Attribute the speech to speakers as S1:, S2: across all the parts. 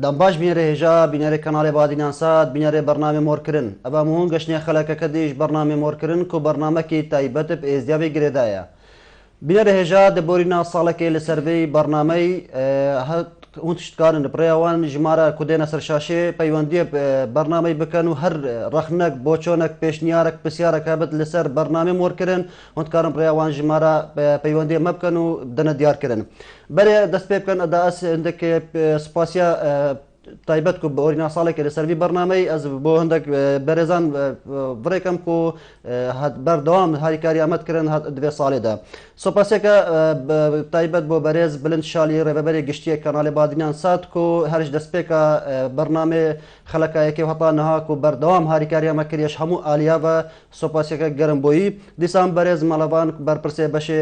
S1: دەمباش بینەرە هێژا بینەرە کەناڵێ بادینانسات بینەرێ بەرنامە مۆرکردن ئەبا مهون گەشتنیە خەلەکەکە دیش بەرنامە مۆرکردن و بەرنامەکی تایبەتە ئێزدیاوی گرێدایە بینەرە هێژا دەبۆرینا ساڵەکەی لە سەربەی بەرنامەی اون تشتکارن پریوان جماره کدینا سرشاشه پیوندی برنامه بکن و هر رخنک بوچونک پیشنیارک بسیارک هبت لسر برنامه مور کردن اون کارن پریوان جماره پیوندی مبکن و دن دیار کردن برای دست پی بکن اداس عندك سپاسیا تایبەت کو بۆرینا ساڵێکی لەسەروی بەرنامەی ئەس بۆ هەندێک بەرێزان بڕێکم و بەردەوام هاریکاری ئەمەدکردن دوێ ساڵێدا سۆپاسێکە تایبەت بۆ بەرێز بلند شالی ڕێبەبەری گشتیە کەناڵی بادینان سات و هەرش دەستپێکە بەرنامێ خەلەکایەکی هەتا نەهاک و بەردەوام هاریکاری ئەمەکردیش هەموو ئالیاوە سۆپاسێکە گەرم بۆیی دیسان بەرێز مەڵەوان بەرپرسێ بەشێ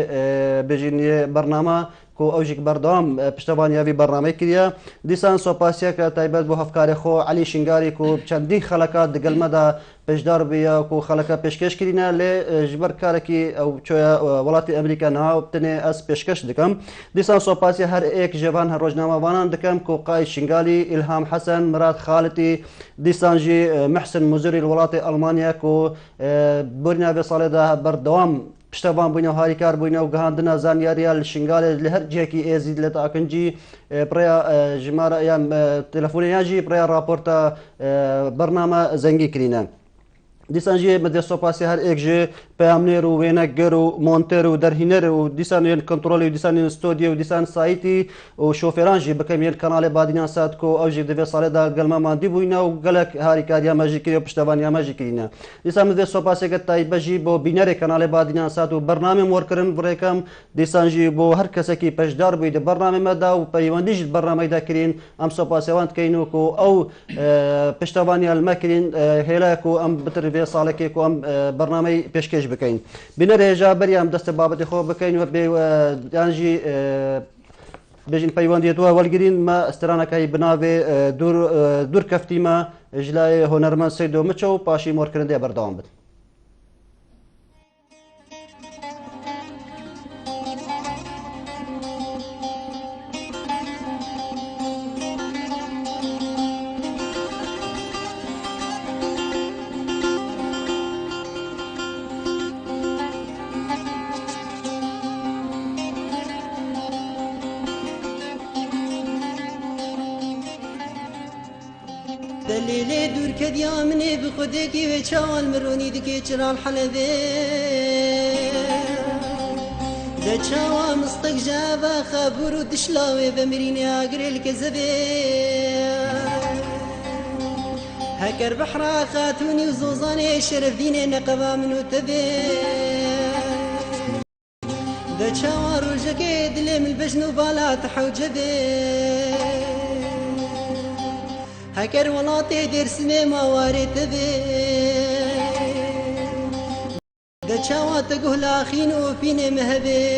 S1: بێژینیە بەرنامە کو اوجیک بردام پشتوانیاوی برنامه کردیا دیسان سوپاسیا که تایبت بو هفکار خو علی شنگاری کو چندین خلقات دگل مدا پشدار بیا کو خلقا پیشکش کردینا ل جبر کارکی او چویا ولات امریکا نه ابتنی اس پیشکش دکم دیسان سوپاسیا هر ایک جوان هر روزنامه وانان دکم کو قای شنگالی الهام حسن مراد خالتی دیسان جی محسن مزری الولات المانیا کو برنا به سال ده بردوام پشتوان بووینە و هاریکار بووینە و گەهاندنە زانیاریە لە شنگالێ لە هەر جێکی ئێزید لە تاکنجی پریا ژمارە یان تەلەفۆنیاژی پریا راپۆرتە بەرنامە زەنگی کرینە دیسانجی مدە سۆپاسی هەر ئێکژێ پەیامنێر و وێنەگەر و مۆنتێر و دەرهینەر و دیسان یێن کۆنتڕۆلی و دیسان ستۆدیە و دیسان سایتی و شۆفێرانژی بکەم یێن کەناڵێ بادینان سات کۆ ئەوژی دەبێت ساڵێدا گەلمەماندی بووینە و گەلک هاریکاریامەژی کرێ و پشتەوانیامەژی کرینە دیسان مدە سۆپاسێکە تایبەژی بۆ بینەرێک کەناڵێ بادینان سات و بەرنامێ وەرکردن بڕێکەم دیسانژی بۆ هەر کەسێکی پەشدار بووی دە بەرنامێمەدا و پەیوەندیش بەرنامەیدا کرین ئەم سۆپاسێوان کەین و ئەو پشتەوانیان مەکرین هێلایەک و ئەم بتر vê salekê ku em bernameyê pêşkêş bikein. Bîne rêja beriya em destê babetê xwe bikein ve bê yan jî bêjin peywendiyê we welgirîn me stranekayî bi navê dûrkeftî me ji layê hunermend Seydo Miço paşî morkirindê berdewam bin.
S2: دلیل دور کدی آمنه به خودی کی و چال مرونی دکی چرال حلبه دچاوا مستق جابا خبر و دشلاوه بمرینی آگریل کذبه هکر بحرا خاتونی و زوزانه شرف دینه نقبا منو تبه دچاوا روژکه دلم البجنو بالا تحوجبه هكر ولاطي درسمي موارد تبي دچاوات قهلا خينو فيني مهبي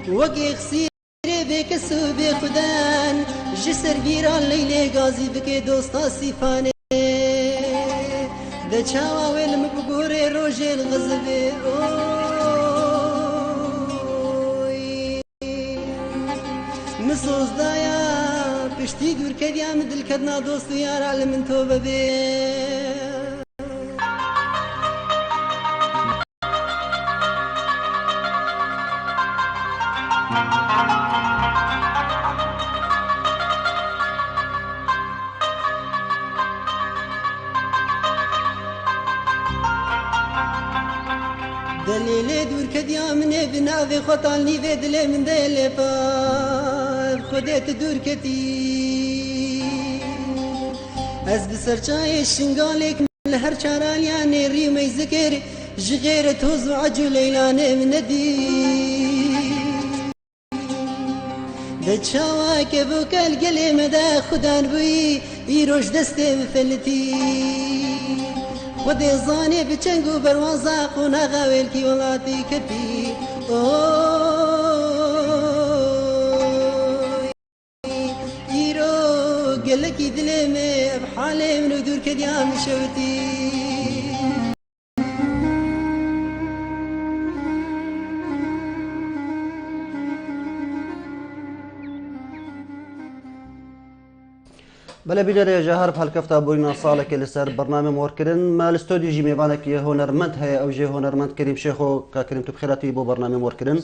S2: وقي خسيري بكسو بخدان جسر بيران ليلي غازي بكي دوستا سيفاني دچاوا ويلم بقوري روجي الغزبي مسوز دايا پشتی دور کردیم دل کردنا دوست و یار عالم من تو ببی دلیل دور کردیم نه بناوی خطال نیوی دل من دل پا خودت دور کردی از بسرچای شنگالک لهر چارالیانه ریمی ذکر جغیر توز و عجو لیلانه من ندی دچاوا که بو کل گلی مدا خودان بوی ایروش دسته مفلتی خود زانه بچنگو بروازا قونا غاویل کی ولاتی کتی قالكي دلمي بحالي من ودور كديام شوتي
S1: بلا بینەرێ جاهر هەڵکەفتا بووینە ساڵێکی لەسەر بەرنامە مۆرکردن ما لە ستۆدیژی میێوانێکی هۆنەرمەند هەیە ئەو ژێ هۆنەرمەند کەریم شێخۆ کاکریم تو بخێراتی بۆ بەرنامە مۆرکردن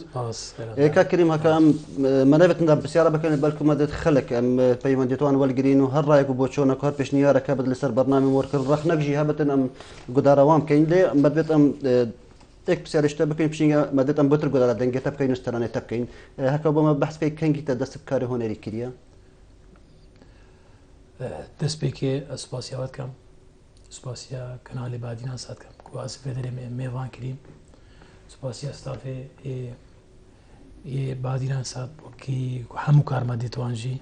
S1: کاکریم هەکەم مەنەبێتدا پرسیارە بکەن بەلکو مەدەت خەلک ئەم پەیوەندیتوان وەلگرین و هەر ڕایەک و بۆ چۆنە هەر پێشنیارەکە بێت لەسەر بەرنامە مۆرکردن ڕەخنەکژی هەبێتن ئەم گوداراوام بکەین لێ بەدبێت ئەم یک پرسیارشتە بکەین پشینگە مەدەت ئەم بۆتر گودارا دەنگێتە بکەین نستەرانێتە بکەین هەکە بۆمە بەحس بکەین کەنگیتە دەست بکاری هۆنەری کردیە
S3: دەست پێکێ سوپاسیاوات کەم سوپاسیا کەناڵی بادینان سات کەم کوواز فێدەرێ میێوان کریم سوپاسیا ستافێ بادینان سات وەکی هەموو کارمە دێتوانژی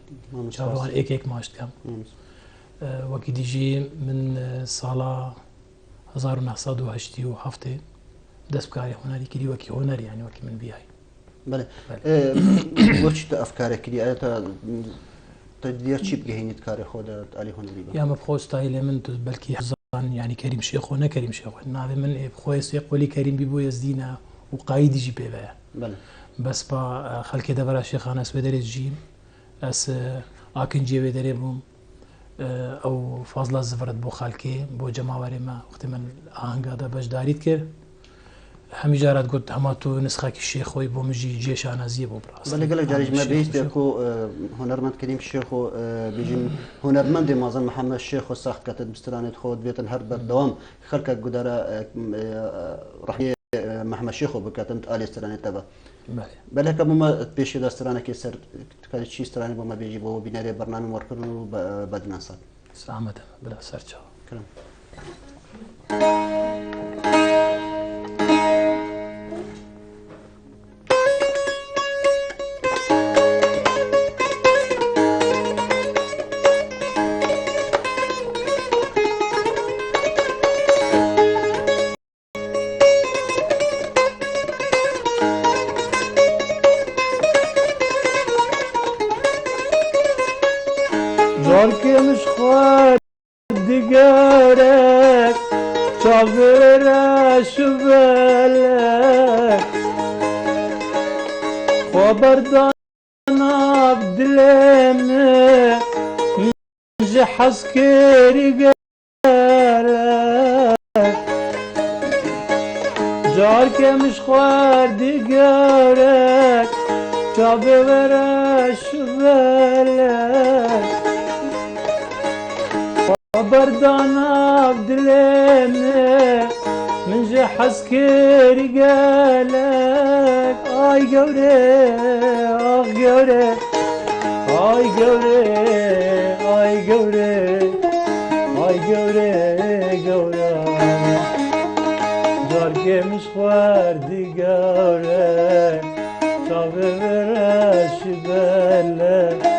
S3: چاوان ئێکێک ماشت کەم وەکی دیژی من ساڵا 1970 دەست بکاری هۆنەری کردی وەکی هۆنەری ینی وەکی من بیای
S1: بەێ بۆچیتە ئەفکارێک کردی ئاەتە دیار چی بگەهێنیت کاری خۆدەت ئالی هۆنەری
S3: یامە بخۆستایی لێ من بەلکی هەزان ینی کەریم شێخۆ نەکەریم شێخۆ ناوێ من خۆی سوێ قۆلی کەریم بی بۆ یزدینە و قایی دیژی پێوەیە بەس بە خەلکێ دەبەرە شێخانە سوێ دەرێت ژیم ئەس ئاکنجێوێ دەرێ بووم ئەو فازڵە زڤرت بۆ خەلکێ بۆ جەماوەرێمە وقتی من ئاهەنگادا بەشداریت کرد هەمی جارات گوت هەما تو نسخاکی شێخۆی بۆ مژی جێشانەزیە بۆ بڕاست
S1: بەلەگەلە جاریژمە بێستێک و هۆنەرمەند کردیم شێخ و بژین هۆنەرمەندی مازن محەممەد شێخ و ساختکەتت بسترانێت خۆت بێتن هەر بەردەوام خەرکە گودارە ڕحیە محەممەد شێخ و بکاتن ئالێسترانێتە بە بەلەکە بمە پێشی دەسترانێکی سەر کاری چی سترانی بۆمە بێژی بۆ بینەرێ بەرنامە وەرکردن و بەدناسات
S3: سامەدە بلا سەرچاو
S1: کرم
S4: Zorkemiş xwar digerek çavere şüvelek Xwaberdan abdileme ji heskeri gerek Zorkemiş xwar digerek çavere şüvelek بردانا بدلمي من جي حسكري قالك اي قوري اخ قوري اي قوري اي قوري اي قوري قوري جاركي مش خواردي قوري شافي براش بالك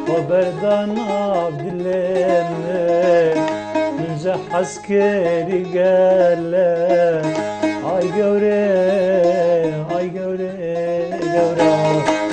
S4: وبردانا بدلمي من جا حسكري قالك هاي قوري هاي قوري قوري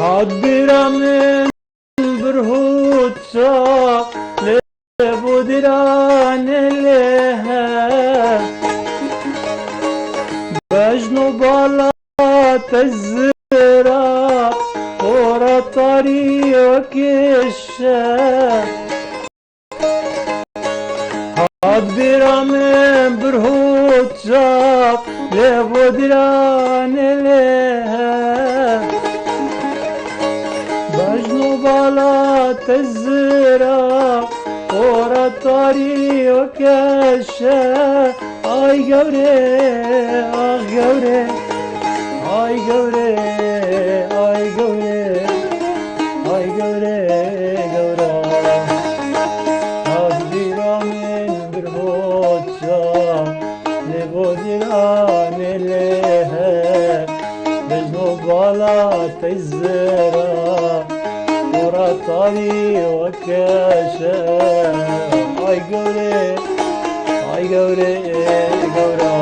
S4: عبر من برهوتشا لبودران لها بجنو بالا تزرا ورا طريقك الشام عبر من برهوتشا لبودران لها بالا تزرع ورا طريقك الشام اي قوري اخ قوري اي قوري اي قوري اي قوري قوري هذبيرا من برهوتشا لبودران لها بجنو بالا تزرع ورا طريقك الشام اي قوري اي قوري قوري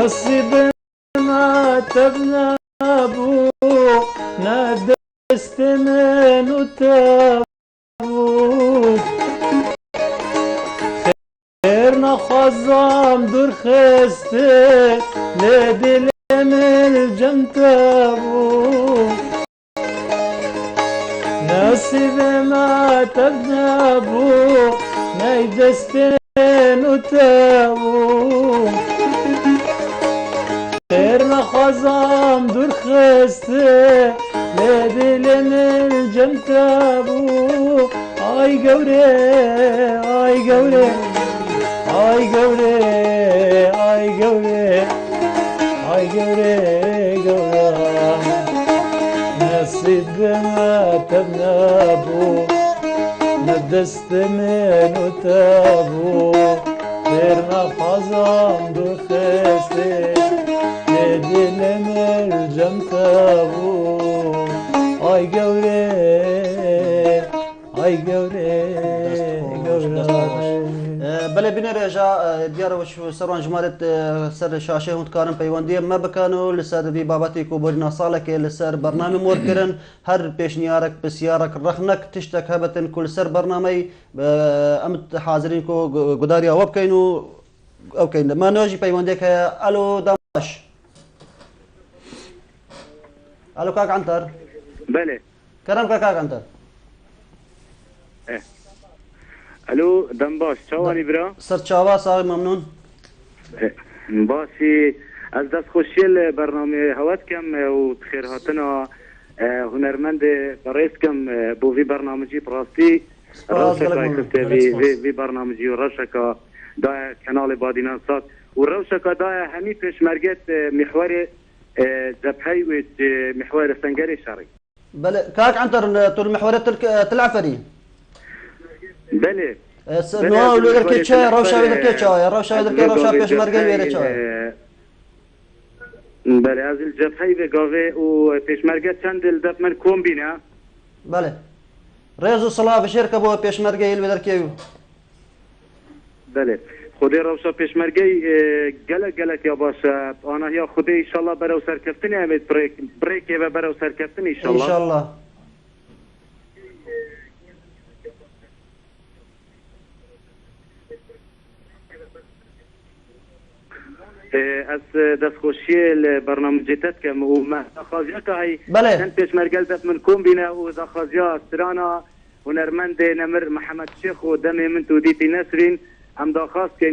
S4: نصيب ما تبنابو ندست من وتابو خير نخزام دور خسته لدل من الجمتابو نصيب ما تبنابو ندست من وتابو خير نخزام دور خسته لدل من الجمتابو آي قوري آي قوري آي قوري آي قوري آي قوري قوري نصيب ما تبنابو ندست من وتابو خير نخزام دور خسته لدل من الجمتابو آي قوري آي قوري
S1: بله بینه رجا دیار وش سروان جمارت سر شاشه هند کارن پیوندی ما بکانو لسر بی بابتی کو بورنا ساله که لسر برنامه مور کرن هر پیشنیارک بسیارک رخنک تشتک هبتن کل سر برنامه امت حاضرین کو گداری اوب کینو او کین ما نوجی پیوندی که الو دماش الو كاك عنتر
S5: بله
S1: كرم كاك عنتر
S5: الو دنباش چاوانی برا
S1: سر چاوا صاحب ممنون
S5: باشی از دست خوشی برنامه هوات کم و خیر هاتنا هنرمند برایس کم بو وی برنامجی پراستی روشکا وی برنامجی و روشکا دا کانال بادینان سات و روشکا دا همی پیشمرگت محور جبهی و محور سنگری شرعی
S1: بله كاك عنتر طول محورات تلعفري
S5: بله
S1: نو لو كيتشا روشا بيدر كيتشا روشا بيدر كي روشا بيش مرقي ويرتشا
S5: بله از الجبهه به گاوه و پیشمرگه چند دفت من کوم بینه
S1: بله ريزو صلاة بشركة بو بيش مرقي البدر كيو
S5: بله خودی روشا پیشمرگه گلک یا باشه آنها یا خودی انشالله برای سرکفتنی همید بریک و برای سرکفتنی انشالله
S1: انشالله
S5: از دستخوشی برنامه جدت کم و ما خواهی که های
S1: بله
S5: چند پیشمرگه دفت من کوم بینه و دخواهی استرانا هنرمند نمر محمد شیخ و دم من تو دیتی نسرین هم داخواست که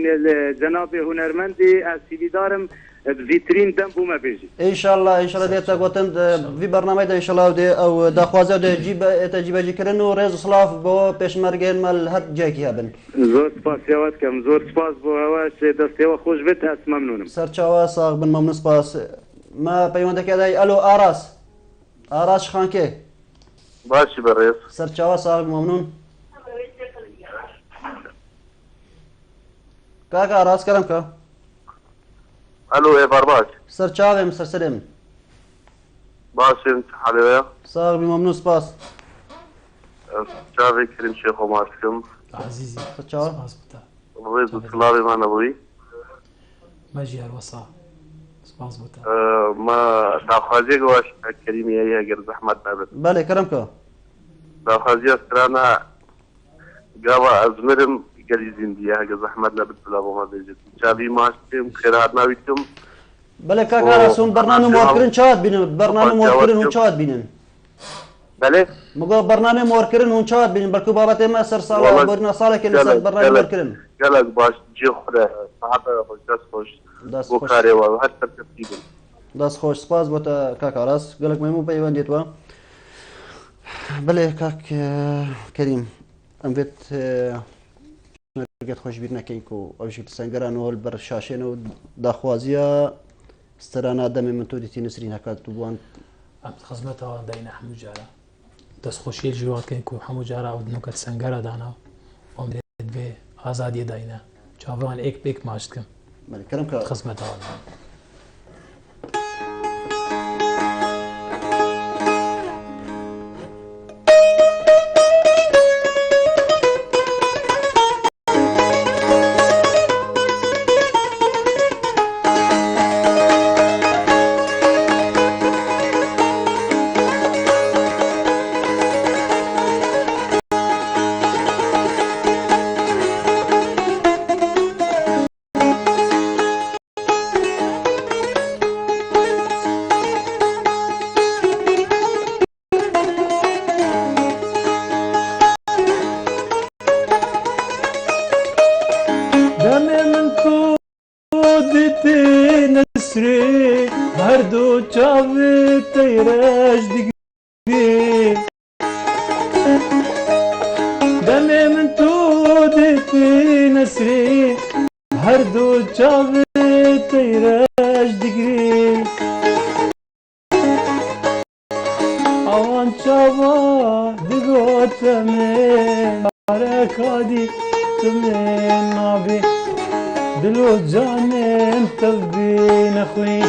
S5: جناب هنرمندی از سیدی دارم ویترین دم بوما بیجی
S1: ان شاء الله ديتا قوتن في برنامج ان شاء الله دي او دا خوازه دي تجيب جي كرن و ريز صلاف بو پیش مرگين مال هر جاكي هبن
S5: زور سپاس یوات کم زور سپاس بو هواش دستیو خوش بت اس ممنونم
S1: سر چاوا صاغ بن ممنون سپاس ما پیوندك هذا الو اراس خانكي
S6: باشي بالريس
S1: سر چاوا صاغ ممنون كاكا اراس كرمكا
S6: الو ايه برباش
S1: سر چاوه مستر سلم
S6: باشي انت حلوة
S1: صاغ بممنون سپاس
S6: شافي كريم شيخ وماركم
S3: عزيزي
S1: سر چاوا
S3: مزبوطة
S6: الريس الصلابي ما نبوي
S3: ماجي هالوصا مزبوطة
S6: ما داخوازي قواش كريمي ايها قرز احمد نابت
S1: بله كرمكا
S6: داخوازي استرانا قاوا ازمرم قلي زندية قرز احمد نابت بلا بما بيجت شافي ماشتم خيرات نابتم
S1: بله كاكا راسون برنامج موركرين شاد بينن برنامج موركرين هون شاد بينن
S6: بله
S1: مقا برنامج موركرين هون شاد بينن بركو بابا ما سر صالة برنا صالة كل سر برنامج موركرين
S6: قالك باش جي خدا صحابة خوش دست خوش بخاري وهر ترتيب
S1: دست خوش سپاس بوتا كاكا راس قالك ميمو بيوان ديتوا بله كاك كريم ام بيت مرقت خوش بيرنا كينكو او شكل سنگران هول بر شاشين و داخوازيا استرانا دم من تو ديتي نسرين هكا تبوان
S3: خزمتها داينا حمو جارة دست خوشي الجوات كينكو حمو جارة او دنوكت سنگرا دانا ومريد بي آزادي داينا چاوان ايك بيك ماشتكم
S1: بله كرمكا
S3: خزمتها
S4: ديتي نسري هردو چاوي تيراج دقري دمي من تو ديتي نسري هردو چاوي تيراج دقري اوان چاوا دگو تمن حركادي تمن نابي دلو جانم تبين اخوي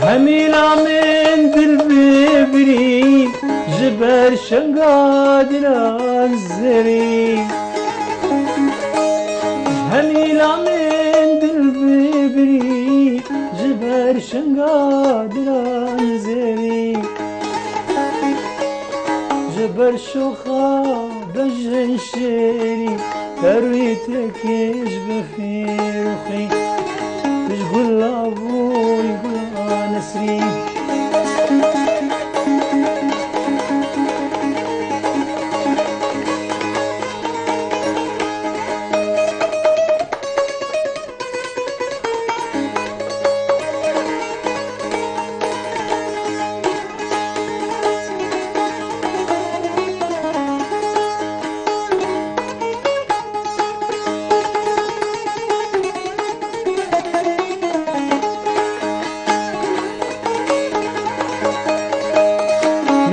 S4: هميلا من دلبي جبر شنقادر الزري هميلا من دلبي جبر شنقادر الزري جبر شوخا بجن شيري ترويتك بخير وخي تقول ابوي يقول نسرين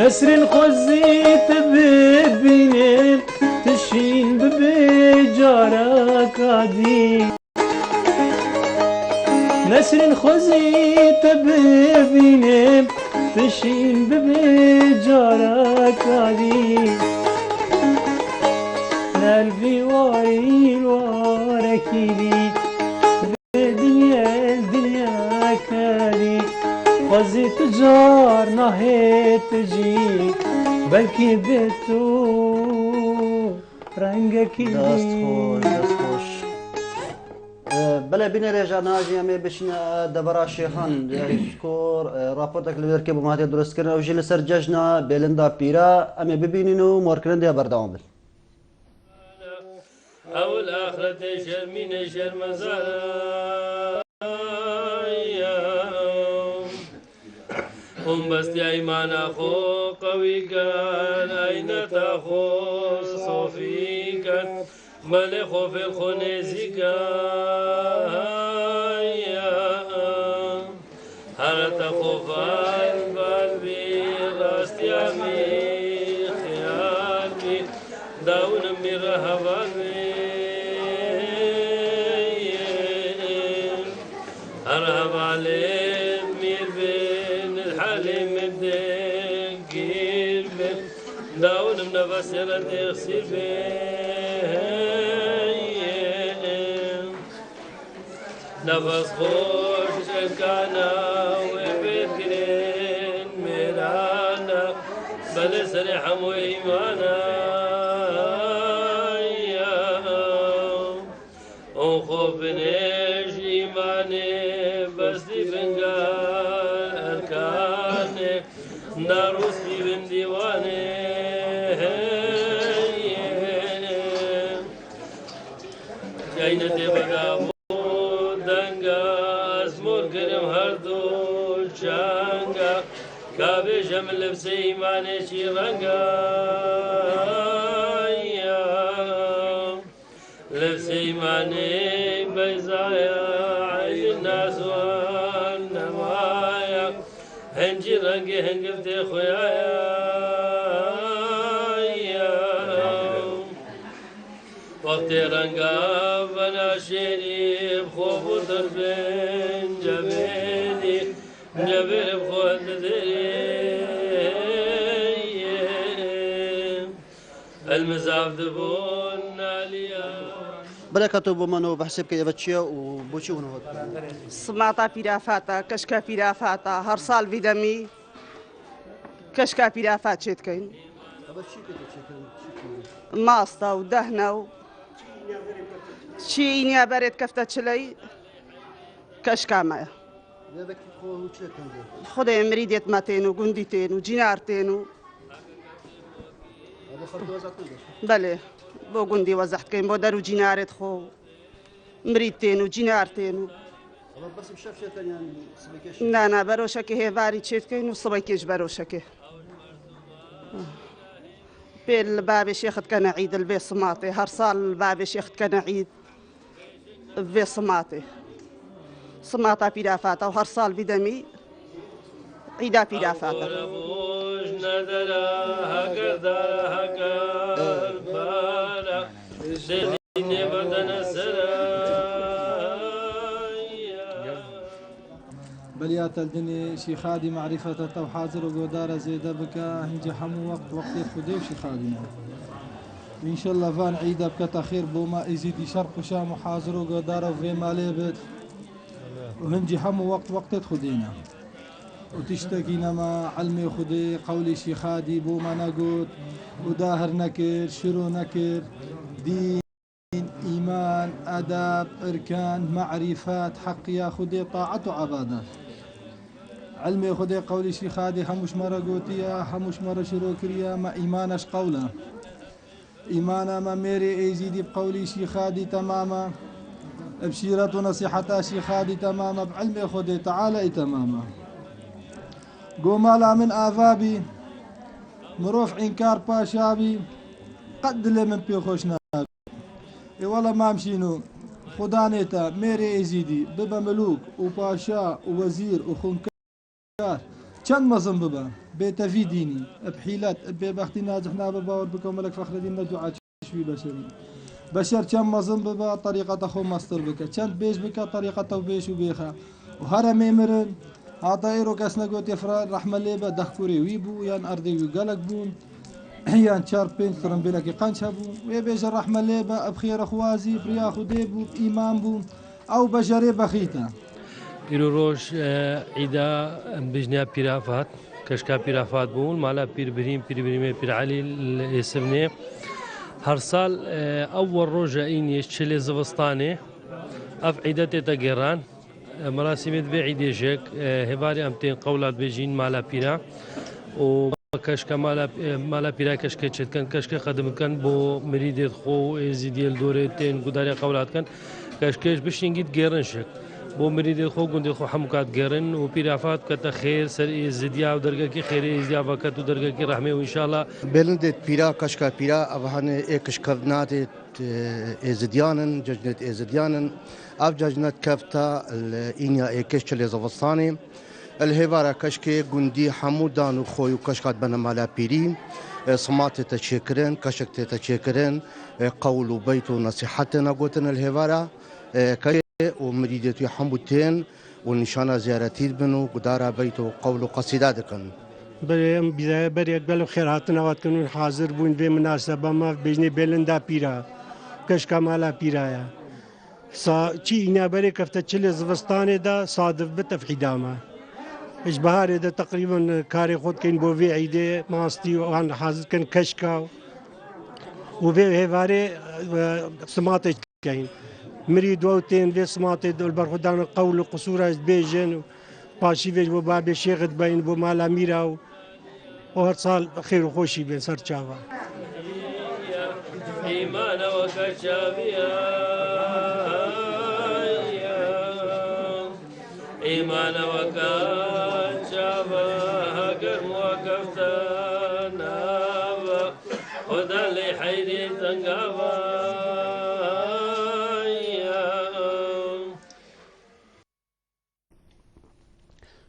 S4: نسرين خزيت ببينين تشين ببجارك عدي نسرين خزيت ببينين تشين ببجارك عدي قلبي واري واركيلي الدنيا كالي خزيت جار نهيت جي بلكي بيتو رنگك
S1: دست خوش بله بین رجا ناجی امی بشین دبرا شیخان شکر راپورتک لورکی بماتی درست کردن و جیل سر جشنا بلندا پیرا امی ببینین و مارکرن دیا بردام بل
S7: اول آخرت شرمین شرمزار بستی ایمان خو قوی کن عینت خو صوفی کن بل خوف الخنزی کن هرت خوفان بل بی راستی امی خیال بی داون می رهوان بی ارهب علیم میر بین الحلیم الدقیر بین داونم نفس يرد يغسل بين نفس خوش كانا وبكرين ميرانا بل سرحم وإيمانا وخوف نيش إيماني بس دي فنقال أركاني ناروس في بن ديواني جاينتي بقابو دنگا اسمور كرم هردو شانگا كابي شمل لبس إيماني شيرانگا لبس إيماني بيزايا عين الناس والنمايا هنجي رنگي هنگفتي خويايا وقت رنگا بنا شريف خوف دربين جبيني جبير بخوات درين المزاف دبون عليا
S1: بلا كاتو بمانو بحسب كي بتشيا وبوشي ونهود
S8: سماطة بيرافاتا كشكا بيرافاتا هرصال بدمي كشكا بيرافات شتكين ماسطة ودهنة شينيا بريد كفتة شلي كشكا مايا خذي مريدة ماتين وقنديتين وجينارتين بله بو قندي وزحت كاين بو دارو جينارت خو مريدتين وجينارتين
S1: بس بشاف شيء ثاني يعني سبيكيش
S8: لا بروشكي هي فاري تشيت كاين وصبيكيش بروشكي بين بابي شيخت كان عيد البي صماطي هرصال بابي شيخت كان عيد في صماطي صماطة بيرافاتا وهرصال بدمي عيدا بيرافاتا
S9: بليات الدنيا شي خادي معرفة تو حاضر وقدارة زيادة بك هنجي حمو وقت خديف شي خادي إن شاء الله فان عيدة بك خير بوما يزيد شرق وشام وحاضر وقدارة وفي مالي بيت وهنجي حمو وقت خدينا وتشتكينا ما علمي خدي قولي شي خادي بوما نقود وداهر نكر شرو نكر دين إيمان أداب إركان معرفات حق يا خدي طاعة وعبادات علمي خدي قولي شي خادي حموش مرة قوتيا حموش مرة شروكريا ما إيمانش قولا إيمانا ما ميري إيزيدي بقولي شي خادي تماما بشيرة ونصيحة شي خادي تماما بعلمي خدي تعالى تماما قومالا من آفابي مروف إنكار باشابي قد لي من بيخوشنا اي والله ما مشينو خدانيتا ميري ايزيدي ببا ملوك وباشا ووزير وخنكار كان مظن ببا بيتا في ديني بحيلات ببختي ناجحنا بباور بكم ملك فخر الدين دعاء شوي بشري بشر كان مظن ببا طريقة اخو ماستر بك كان بيش بك طريقة توبيش وبيخا وهرمي مرن عطايرو كاسنا قوت يفرار رحمة ليبا دخكوري ويبو يان ارضي وقالك بون هيان شار بين فرن بلاكي قنشبو ويبيج الرحمة ليبا بخير اخوازي بريا خديبو بإيمان بو او بجري بخيتا
S7: إيرو روش عيدا بجنيا بيرافات كشكا بيرافات بون مالا بير بريمي بير علي الاسمني هر سال اول روجا إيني شلي زفستاني اف عيدتي تاقيران مراسمت بي عيدي جيك هباري امتين قولات بيجين مالا بيرا و كشكا مالا بيرا كشكا كان كشكا خدمت كان بو مريد خو ازيديل دورتين قداري قولات كان كشكاش باش نجيت جيرنشك بو مريد خو قندي خو حمكات جيرن وبيرافات كتا خير سر ازديا ودرجه كي خير ازديا وقت ودرجه كي رحمه وان شاء الله
S10: بلندت بيرا كشكا بيرا افهن اكشكرنات ازديانن ججنت ازديانن اف ججنت كفتا الانيا اكشلي زفصاني الهوارا كشكي قندي حمودان وخوي وكشكات بنا مالا بيري صمات تشكرن كشك تشكرن قول وبيت ونصيحتنا قوتنا الهوارا كي ومريدتي حمودتين والنشانة زيارتي بنو قدارا بيت وقول قصيداتكن
S4: بداية بري أقبل خيراتنا واتكنون حاضر بون في مناسبة ما بيجني بلندا بيرا كشكا مالا بيرايا چی اینا برای کفته چلی زوستانه دا صادف بتفحیدامه اش بهاره دا تقریبا کاری خود کن بو وی عیده ماستی و آن حاضر کن کشکا و وی هواره سماته کن مرید و تین وی سماته دول برخودان قول و قصور از بیجن پاشی ویج بو باب شیخت بین بو مالا میرا و هر سال خیر و خوشی بین سر چاوا
S7: ایمان و کشابیا إيمان وكاشابا هكر وكفتنا خدا لي حيري تنقابا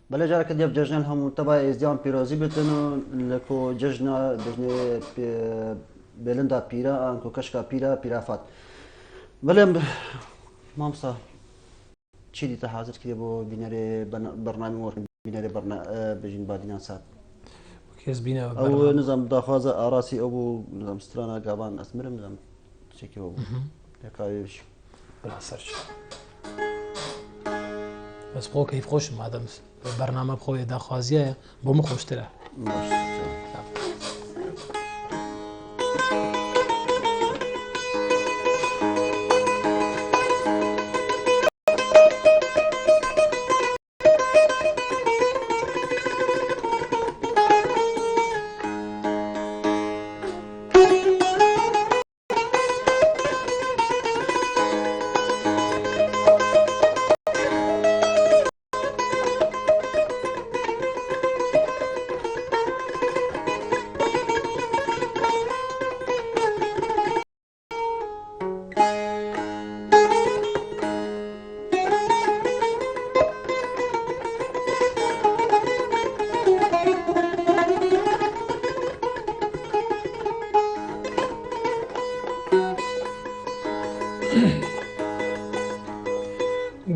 S1: بله جارك دياب ججنا هم تبع ازديان بيروزي بتنو لكو ججنا بلندا بيرا انكو كشكا بيرافات بله مامسا چی دیتا حاضر کردی با بیناری برنامه مورد بیناری بجین بادینان سات
S3: كيس بينا
S1: او نظام داخوازه آراسی او نظام سترانا قابان اسمرم نظام چکی او لێکاویش
S3: بلا سەرچ بەس بۆ کەیف خۆشم مادەم بەرنامە بخۆیە داخوازیایە بۆ من خۆشترە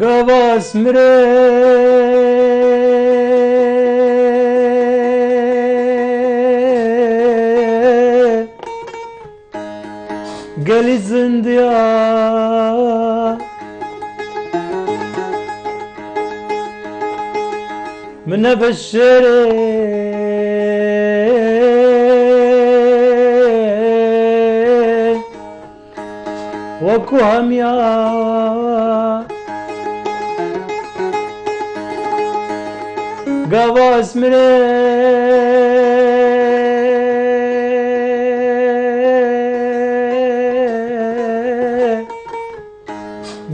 S3: گاواس مرێ گەلی زندیا منە بە شێرێ وەکو هەمیان گاواز مرێ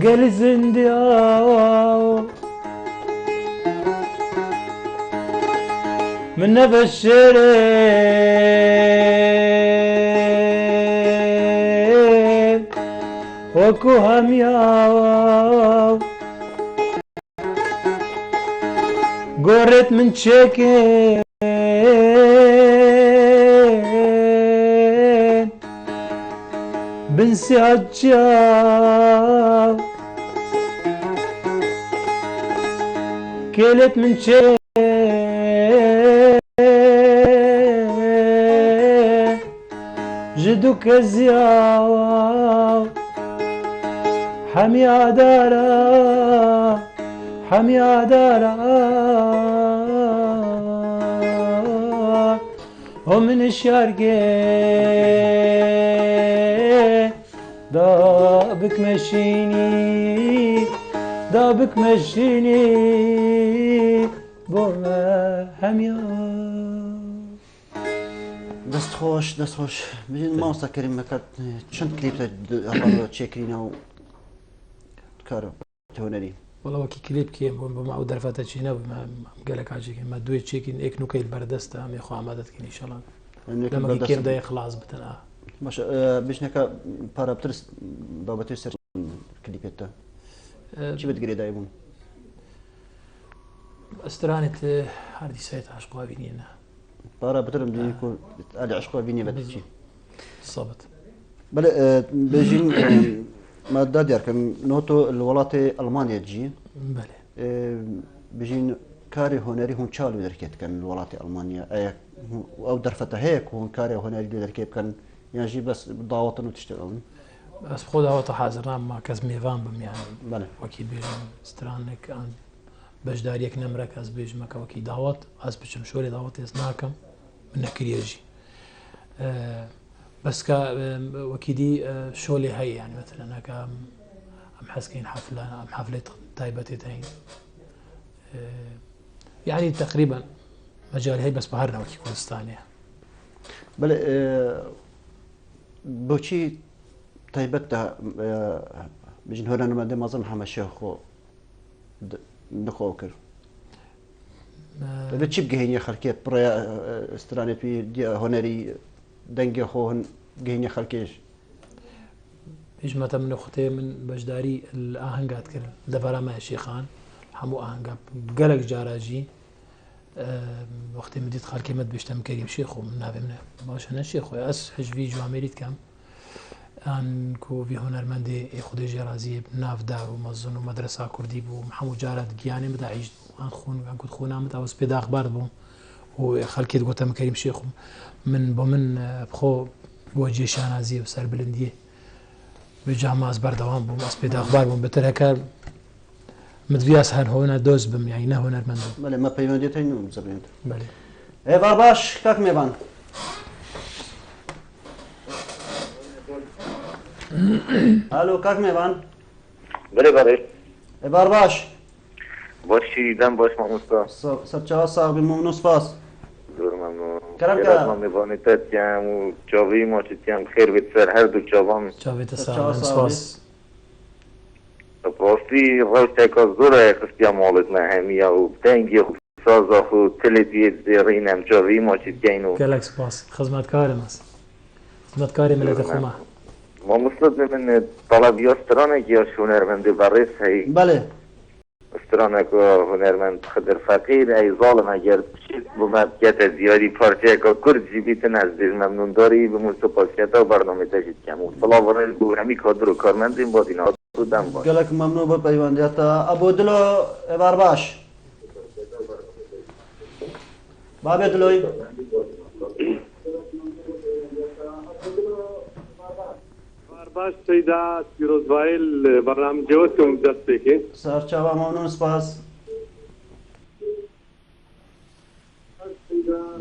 S3: گەلی زندیا منە بە شێرێ وەکو هەمیان گۆڕێت من چێکێن بنسی عجاب کێلێت من چێ ژدو کەزیاو هەمیادارە هەمیادارە و منش یارگێ دا بکمەشینی دا بکمەشینی بۆ هەمیان
S1: دەستخۆش دەستخۆش بژین ماوەستا کەریمەکەت چەند کلیپتە چێکرینە و کارە هونەری
S3: وەڵەوەکی کلیپ کێم بۆم بۆ ماو دەرفەتە چینە گەلە کاچێکی مە دوێ چێکین ئێک نوکەیت بەردەستە ئەمێ خۆ ئامادەتکەین ئینشەڵڵا لەمەکی کێم دای خلاص بتن
S1: باشە بژنەکە پارەبتر بابەتی سەر کلیپێتە چی بەدگرێدای بوون
S3: ئەسترانێت هەردی سایت عاشقوا بینێنە
S1: پارە بترم دینی کو ئالی عاشقوا بینێ بەدچی
S3: سەبت
S1: بەڵێ بێژین مادە دیارکەن نۆتۆ لە وڵاتی ئەڵمانیا جی بژین کاری هۆنەری هون چاڵ دەرکێتکەن لە وڵاتی ئەڵمانیا ئەو دەرفەتە هەیە هون کاری هۆنەری دەرکێ بکەن یانژی بەس داوەتن و تشتەڵن
S3: بەس خۆ داوەتە حازرام ما کەس میێوان بمیان وەکی بێژم سترانێک بەشداریەک نەمرە کەس بێژمەکە وەکی داوەت ئەس بچم شۆری داوەت هێز ناکەم من نەکرێژی بەسکە وەکیدی شۆلی هەیە یانی مەتەلەنەکە ئەم حەزکەین حەفلە ئەم حەفلەی تایبەتێت هەین یعنی تقریبا مەجالی هەیە بەس بە هەر ناوەکی کوردستانیە
S1: بەڵێ بۆچی تایبەتە بژین هۆرانەمەندە مەزم هەمەشە خۆ نخۆ کرد بە چی بگەهێنیە خەڵکێت بڕێ سترانێتی هۆنەری دەنگی خۆن گەینە خەڵکێش
S3: هیچمەتە من خوتێ من بەشداری ئاهەنگات کرد دەبارەمە شێخان هەموو ئاهەنگا گەلک جاراژی وەختی مدیت خەڵکێمەت بشتم کەریم شێخ و من نابێ منە باشە نەشێ خۆی ئەس حژوی جوامێریت کەم ئەن کۆڤی هۆنەرمەندێ خودی ژێرازی نافدار و مەزن و مەدرسا کوردی بوو هەموو جارات گیانێ بداعیش ئەن خۆن گوت خۆنامت ئەوەس پێداخبار بووم و خەڵکێت گوتم کەریم شێخم من بۆ من بخۆ بۆ جێ شانازیە و سەر بلندیە بجا ماز بەردەوام بووم ئەس پێداخبار بووم بەتەرەکە مدڤیاس هەر هۆنە دۆست بم یانی نە هۆنەرمەند بم.
S1: بەێ مە پەیوەندێت هەین زەبێت.
S3: بەێ
S1: ئێوار باش کاک میێوان. هەلو کاک میێوان.
S11: بەێ بەێ
S1: ئێوار باش.
S11: باشی دەم باش مامۆستا.
S1: سەرچاوە ساغ بی ممنون سپاس.
S11: زۆر مەمنون.
S1: کەرەم
S11: میێوانێتەتیان و چاوی ماچتیان خێر بێت سەر هەردوو چاوان.
S3: چاوێتە سپاس.
S11: ڕاستی ڕاوتێکا زۆرە خستیان ماڵت مە هەمیە و دەنگی سازاخ و تلێت زێڕینەم چاوی ماچتیان و
S3: گەلەک سپاس خزمەتکارم هەست خزمەتکاری ملەتە خۆما.
S11: مامۆستاد من تەڵەبیا سترانێکی یا هونەرمەندی بەڕێز هەیە.
S1: بەێ
S11: سترانێکە هونەرمەند خدر فەقیر ئەی زاڵم ئەگەر بچیت بمە بکێتە زیادی پارتیەکە کورد بیتن از دل مەمنونداری بمون سوپاسیەتە و بەرنامەتەژیت کەم و بڵاوڕێز بوو هەمی کادر و کارمەندین بۆ دینات دەم باش.
S1: گەلەک مەمنوو بە پەیوەندێتە ئەبوو دلۆ ئێوار باش. بابێ دلۆی.
S12: باش سەیدا پیرۆزبایل بەڕنامجیەوەتم دەست پێکێ.
S1: سەرچاوە مەمنون سپاس.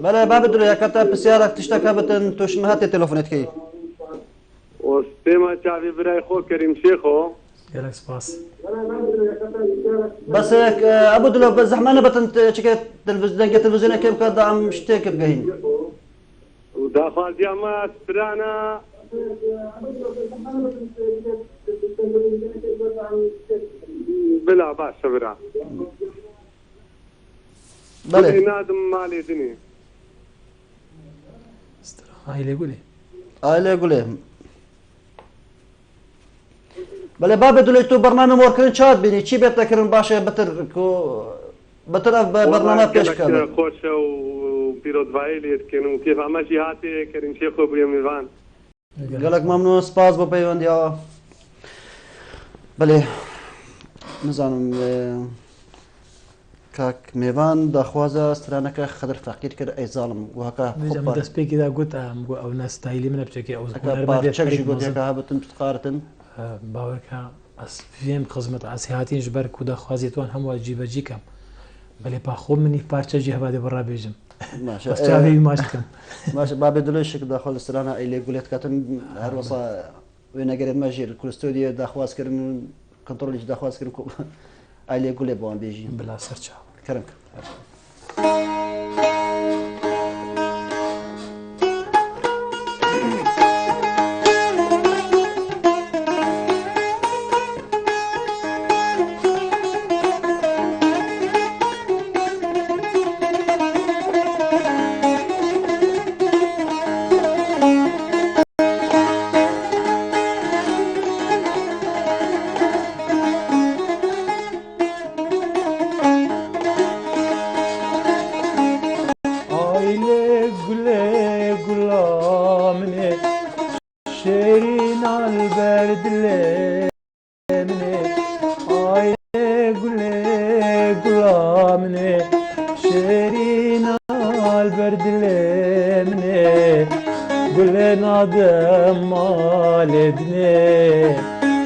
S1: بەێ بابێ دلۆ یەکەتە پرسیارە تشتەکە بتن تووشمە هەتێ تەلەفۆنێتکەی.
S12: ئۆستێمە چاوی برای خۆ کەریم شێخۆ.
S3: گەلەک سپاس.
S1: بەس ئەبوو دلۆ بە زەحمانە بەتەن چکێت دەنگە تەلڤیزیۆنەکە بکات دام شتێکە بگەین.
S12: و داخوازیامە سپرانە بلا باشە برا.
S1: بەێ
S12: نادم ماڵێ دنێ.
S3: ئایلێ گولێ.
S1: ئایلێ گولێ. بەێ بابێ دولێت تۆ بەرنامە مۆرکردن چات بینی چی بێت دەکردن باشە بەتر بەرنامە پێشکە
S12: خۆشە و پیرۆزبایی لێتکەن و کێف ئەمەشی هاتێ کەریم شێخۆ بووە میوان.
S1: گەلەک مەمنون سپاس بۆ پەیوەندیەوە. بەێ نزانم کاک میێوان داخوازە سترانەکە خەدر فەقیر کرد ئەی زاڵم وهکە
S3: دەست پێکیدا گوتم گو ئەو نەستایلی منە بچێکی ئەو
S1: چەکشی گوتەکە هەبتن پتقارتن
S3: باوەکە ئەس فێم خزمەت ئاسیهاتینش بەر کو داخوازیێتوان هەموو جیبەجیکەم بەێ پاخۆ منی پارچەجی هەبادێ بەڕابێژم چاوی ماشکەم.
S1: باش بابێ دلۆی شک داخۆ لە سرانە ئەی لێ گولێت کاتن هەروەسا وێ نەگەرێت مەژیر کورستۆدیە داخوازکردن کنترۆلیش داخوازکردن ئای لێ گولێ بۆوان بێژی
S3: بلا سەرچاو
S1: کەرم.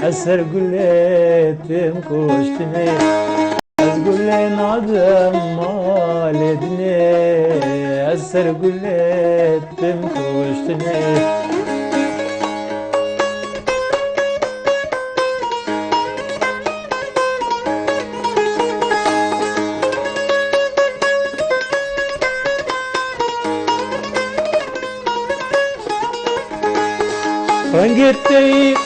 S3: Eser gülletim koştune Ez gülle nadım maledine Eser gülletim koştune Rengetteyim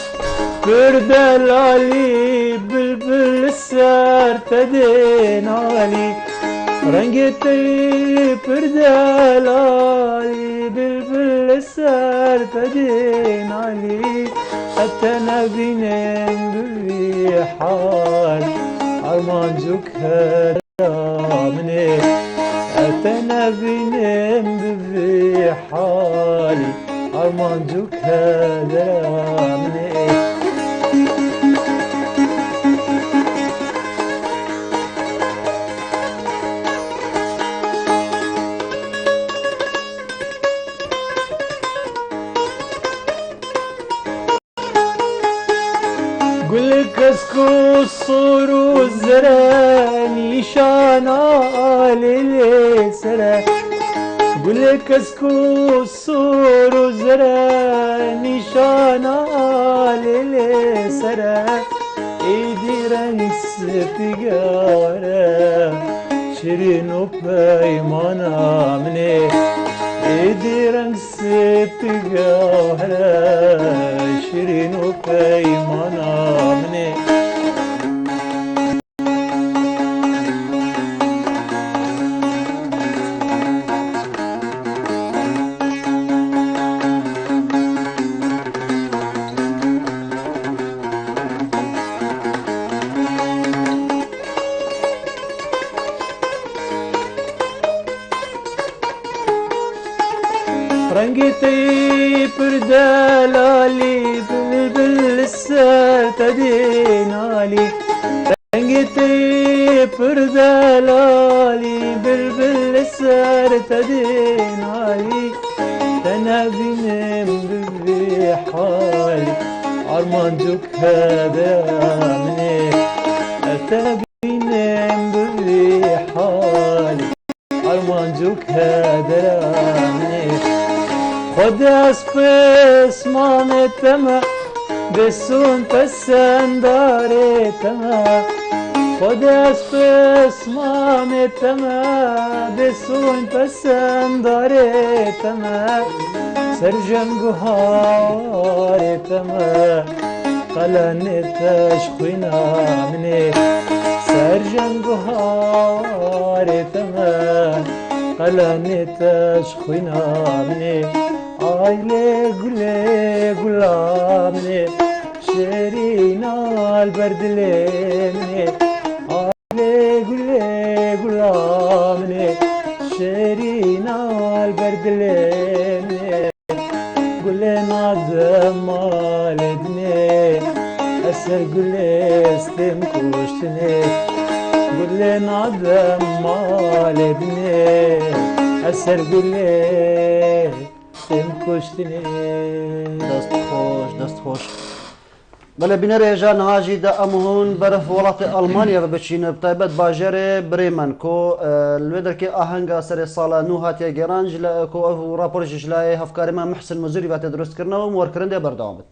S3: Pürdelali bülbül sertedin ali Rengeti pürdelali bülbül sertedin ali Etene binem bihal Armancuk heramni Etene binem bihal Armancuk heramni قل كسكو الصور والزرع نيشانا للسرع قل كسكو الصور والزرع نيشانا للسرع ايدي رنس تقارا شيرين وبايمانا مني ايدي رنس تقارا شيرين وبايمانا مني رنقتي بردلالي بلبل الساتدينالي رنقتي بردلالي بلبل الساتدينالي تنابين بحالي أرمانجوك هذا مني تنابين بحالي أرمانجوك هذا مني خد اسبس ما تما بسون پسن داره تما خد اسبس ما تما بسون پسن داره تما سرجنگو هار تما قلن تشخونا مني سرجنگو هار تما قلن تشخونا مني آیله گله گلامنه شیرینا البردلمنه آیله گله گلامنه شیرینا البردلمنه گله نادمالدنه اثر گله استم کشتنه گله نادمالدنه اثر گله
S1: دەست خۆش بەلە بینەرێژە نهاژی دا ئەمهون بەرەف وڵاتی ئەڵمانیا بچینە تایبەت باژێرێ برێمەن کۆ لێ دەرکێ ئاهەنگا سەرێ ساڵە نو هاتیە گێرانج لە کۆ راپۆرژیش لای هەفکاریمە محسن مزوری باتێ دروستکردنەوە و وەرکردنێ بەردەوام بێت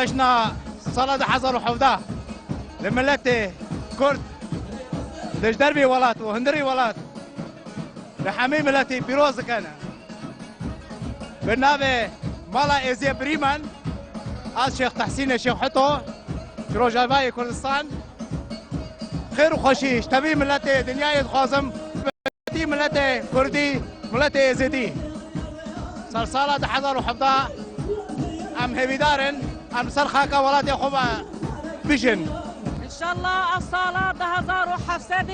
S13: دشنا سنة 2017 لملتي كرد دش دربي ولات وهندري ولات لحمي ملتي بيروز كان بالنابه مالا ازي بريمان از شيخ تحسين الشيخ حطو روجافاي كردستان خير وخشيش تبي ملتي دنيا خازم ملتي ملتي كردي ملتي ازيدي سلسلة 2017 ام هبيدارن ام سرخاكا ولاتي خوبا بيشن
S14: ان شاء الله الصالة 2007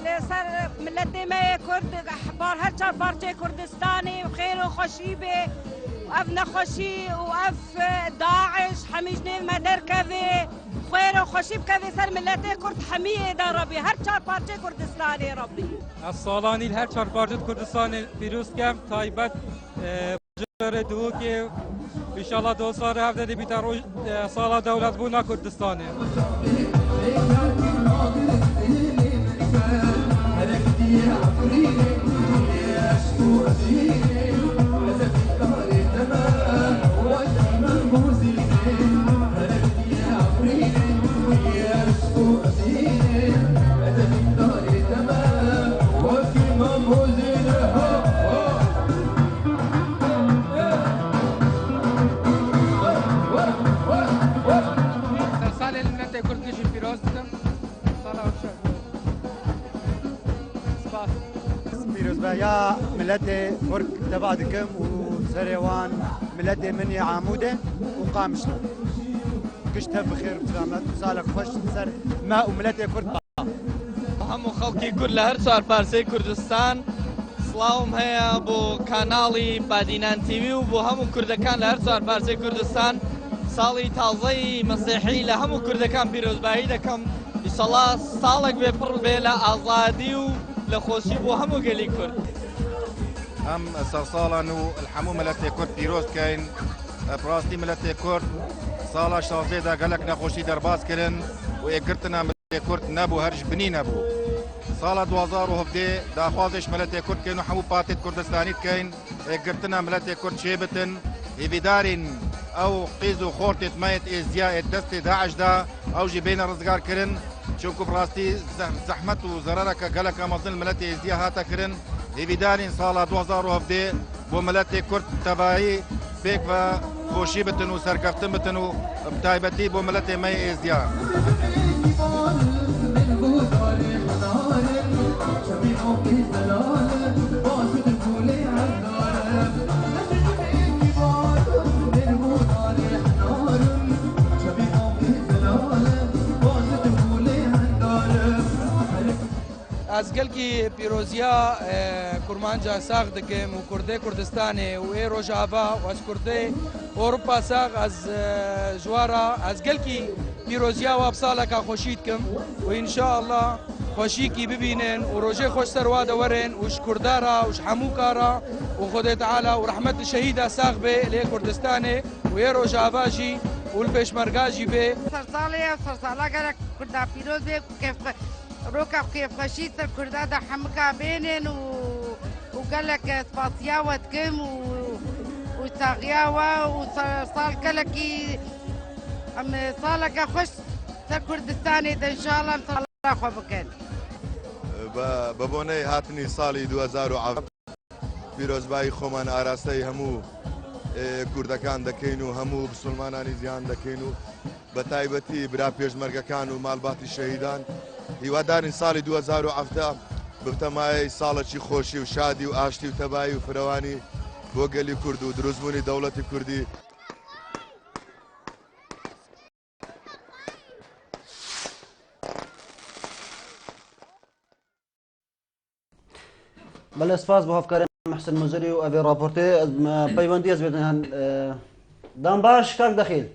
S14: لسر ملتي ما كرد احبار هالشار بارتي كردستاني وخير وخشيبه واف نخشي واف داعش حميجني مدركبي خير وخشيب كذي سر ملتي كرد حميه دربي هالشار بارتي كردستاني ربي
S15: الصالاني هالشار بارتي كردستاني فيروس كم تايبت دوكي ان شاء الله دو صار هذا دي بيتارو صالة دولة بونا كردستاني
S16: يا ملتي فرق تبعدكم سريوان ملتي مني عاموده وقامشنا كشتها بخير وسلامات وسالك خوش سر ما وملتي كرد
S17: همو خەڵکی کورد لە هەر چوار پارچەی کوردستان سڵاوم هەیە بۆ کاناڵی بادینان تیوی و بۆ هەموو کوردەکان لە هەر چوار پارچەی کوردستان ساڵی تازەی مەسیحی لە هەموو کوردەکان پیرۆزبایی دەکەم ئیشەڵا ساڵێک بێ پڕ بێ لە ئازادی و لە خۆشی بۆ هەموو گەلی کورد
S18: ئەم سەرساڵان و هەموو ملەتێ کورد پیرۆز بکەین بڕاستی ملەتێ کورد ساڵا شازدەیەدا گەلک نەخۆشی دەرباسکردن و یەکگرتنا ملەتێ کورد نەبوو هەرش بنی نەبوو ساڵا 2017 داخوازش ملەتێ کورد بکەین و هەموو پاتێت کوردستانی بکەین یەکگرتنا ملەتێ کورد چێ بتن هیویدارین ئەو قیز و خۆرتێت مایەت ئێزیایەت دەستی داعشدا ئەو ژی بینە ڕزگارکردن چونکو بڕاستی زەحمەت و زەرەرەکە گەلەکە مەزن ملەتی ئێزیا هاتەکردن هیویدارین ساڵا 2017 بۆ ملەتێ کورد تەبایی پێک بە خۆشی بتن و سەرکەفتن بتن و تایبەتی بۆ ملەتێ مای ئێزیا
S17: از گەلکی پیرۆزیە کورمانجا ساغ دەکەم و کوردەی کوردستانێ و ئێ ڕۆژاوا و ئەس کوردەی ئۆروپا ساغ ئەس ژوارە ئەس گەلکی پیرۆزیاوە بساڵێکا خۆشی دکەم و ئینشاءڵڵا خۆشیکی ببینن و ڕۆژەی خۆش سەروا دەوەرن وش کوردارە وش هەموو کارە و خۆدای تەعالا و ڕەحمەت شەهیدا ساغ بێ لێ کوردستانێ و ئێ ڕۆژاواژی و پێشمەرگاژی بێ
S19: سەرساڵەیە سەرساڵا گەلێک کوردا پیرۆز بێ روكا كيف خشيت الكرداد حمكا بينن وقالك سباطياوة كم وصاغياوة وصال كلكي أم صالك خش كردستاني إن شاء الله صال أخو بكن
S20: ببوني هاتني صالي 2010 پیرۆزبایی خۆمان ئاراستەی هەموو کوردەکان دەکەین و هەموو مسلمانانی زیان دەکەین و بە تایبەتی برا پێشمەرگەکان و ماڵباتی شەهیدان هیوادارین ساڵی 2017 بتەمایە ساڵێکی خۆشی و شادی و ئاشتی و تەبایی و فرەوانی بۆ گەلی کورد و دروستبوونی دەوڵەتی کوردی
S1: بەڵێ سپاس بۆ هەفکارێن محسن مزەری و ئەوێ راپۆرتێ پەیوەندی ئەس بێتن هەن دام باش کاک دەخیل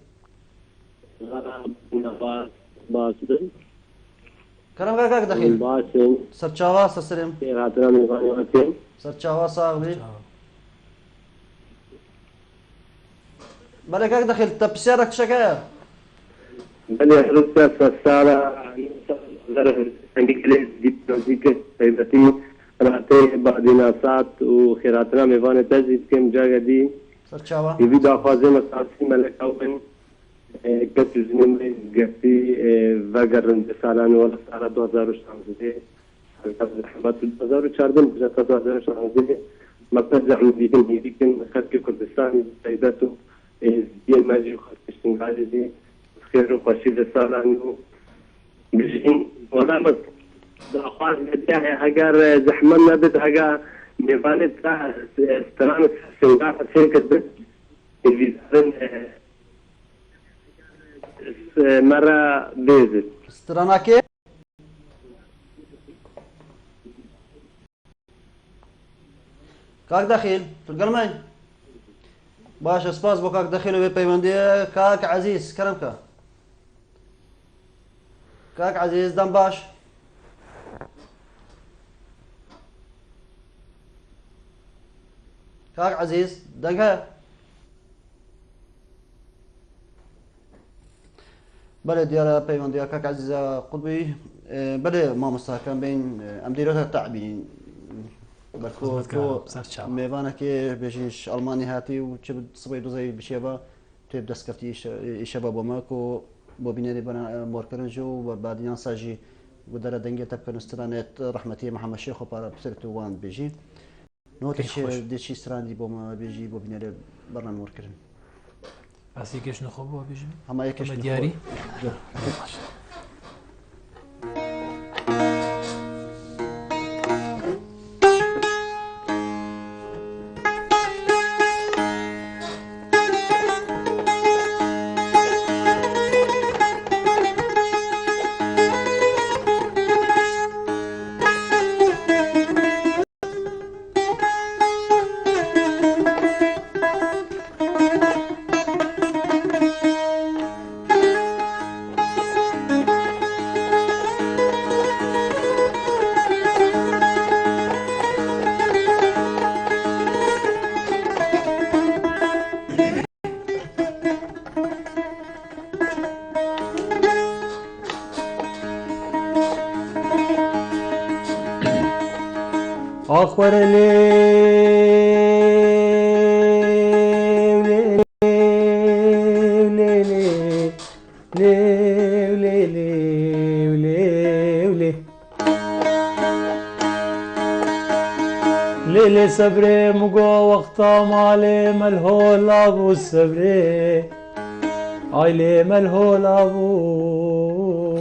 S1: كلام كاك دخيل
S21: باشن
S1: سرچاوا سسرم
S21: هاتنا ميوانياتين
S1: سرچاوا صاحبي بلا كاك دخيل تبسيرك شكايا
S21: بلا حرصة فسالة عندك ليش ديك سيدتي راتي بعدين ساعات وخيراتنا ميواني تجد كم جاga دي
S1: سرچاوا
S21: يبي دافازي مساسي ملك أوين كتير زميلي قتي وقرن سالان ولا سالة 2016 هل حبات 2014 بجات 2016 مقصد عمليين هيديكن خلق كردستان سيداتو ديال ماجي وخلق عادي خير وخشي سالان بجين ولا بس دخان هدايا هجر زحمة نبت هجر نبانت استران سنغاف شركة بس اللي مرة بيزت
S1: استراناكي كاك دخيل في القلمين باشا سباس بو كاك دخيل وبيبيوندي كاك عزيز كرمكا كاك عزيز دم باش كاك عزيز دنكا بله دیاره پیوندی کاک عزیز قطبی بله ما مستحکم بین امدیرات تعبین برکو تو میوانه که بیشش آلمانی هاتی و چه صبای دوزای بشیبا تو بدست کفتی شباب ما کو ببینه بنا مورکرن جو و بعدین ساجی ودار دنگه تبکن استرانت رحمتی محمد شیخ و پارا بسرتو وان بیجی نوتش دیشی استراندی بوم بیجی ببینه برنامه مورکرن
S3: اسی کش نخوب و بیشتر.
S1: همه یکش
S3: دیاری.
S2: آخر ليلي صبري مقو وقتا مالي ملهول ابو الصبري عيلي ملهول ابو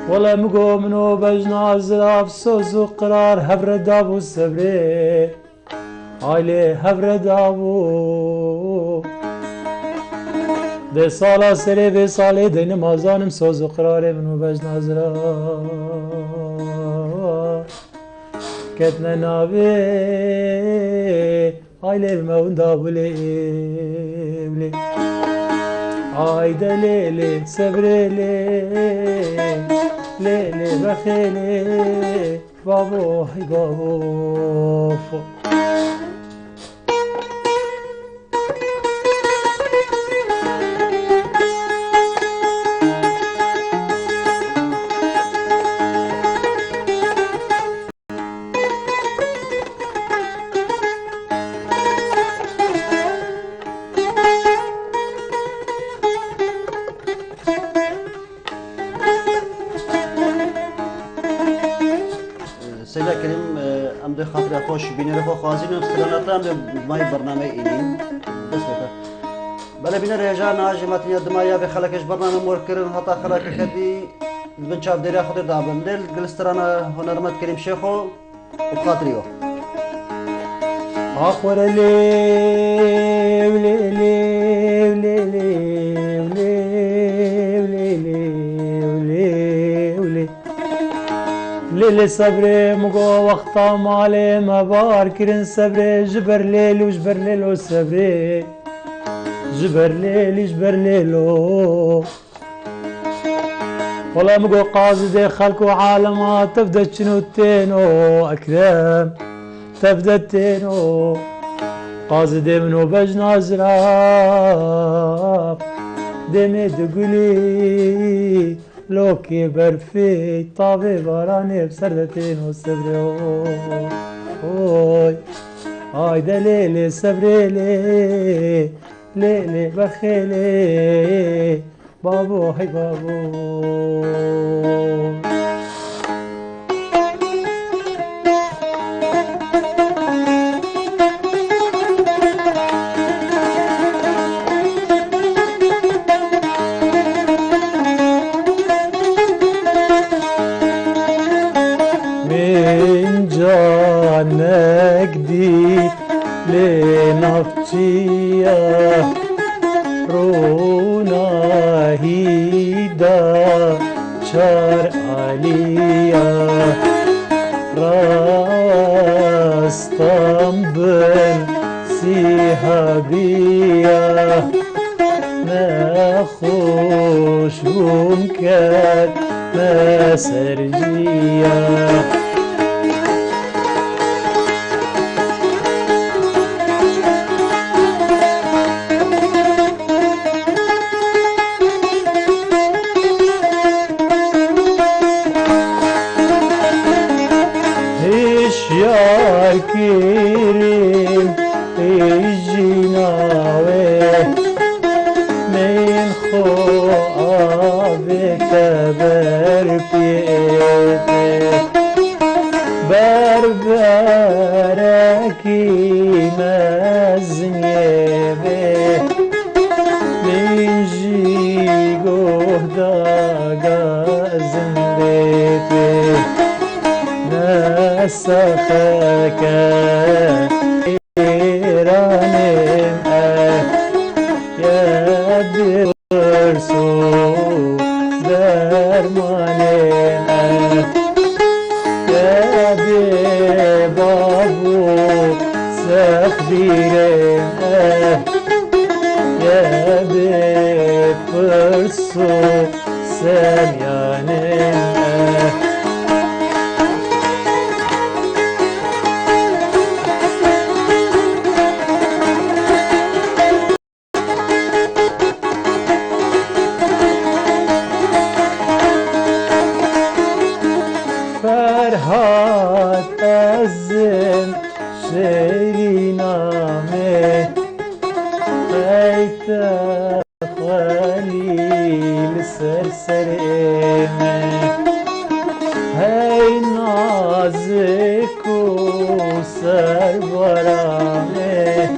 S2: والله مقو منو بجنا زراف سوزو قرار هبرد ابو الصبري عيلي هبرد ابو ده سالا سري ده سالي ده نمازانم سوزو قرار منو بجنا زراف كتنا نابي عيلي المون دابولي بلي عايدة ليلي صبري ليلي بخيلي بابو هي بابو
S1: سيدي الكريم أمضي خاطري أخوش بيني رفو خوازين وستراناتا أمضي بماي برنامج إنين بس بك بلا بيني رجال ناجي ماتنيا دمايا بخلقش برنامج موركرن هطا خلق خدي بنشاف ديريا خدي دابن ديل قلسترانا هنرمت كريم شيخو وخاطريو
S2: آخر ليلي صبري مقو وقتا مالي مبار كرن صبري جبر ليل وجبر ليل وصبري جبر ليل جبر ليلو والله مقو قاصدي خلق وعالمات تبدا تشنوتينو اكرم تبدا تينو قاصدي منو بجنا زراف دمي دقولي لوكي برفي طابي باراني بسردتين والصبري اوي هايدا ليلي صبري ليلي بخيلي بابو هي بابو نجدي لنفتيا رونا هيدا شار عليا راستنبل سيهابيا نخوش بمكان مسرجيا كريم الجناوي من خوابك بربيتي بربركي مزنيبي من جيغو داغا زنبيتي نسخك إيرانم يا برسو درمانم يا بابو سخبيرم يا برسو سميانم خليل سرسريمه هاي نازك وسربرامه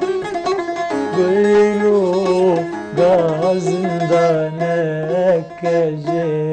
S2: قلو غازندانك جي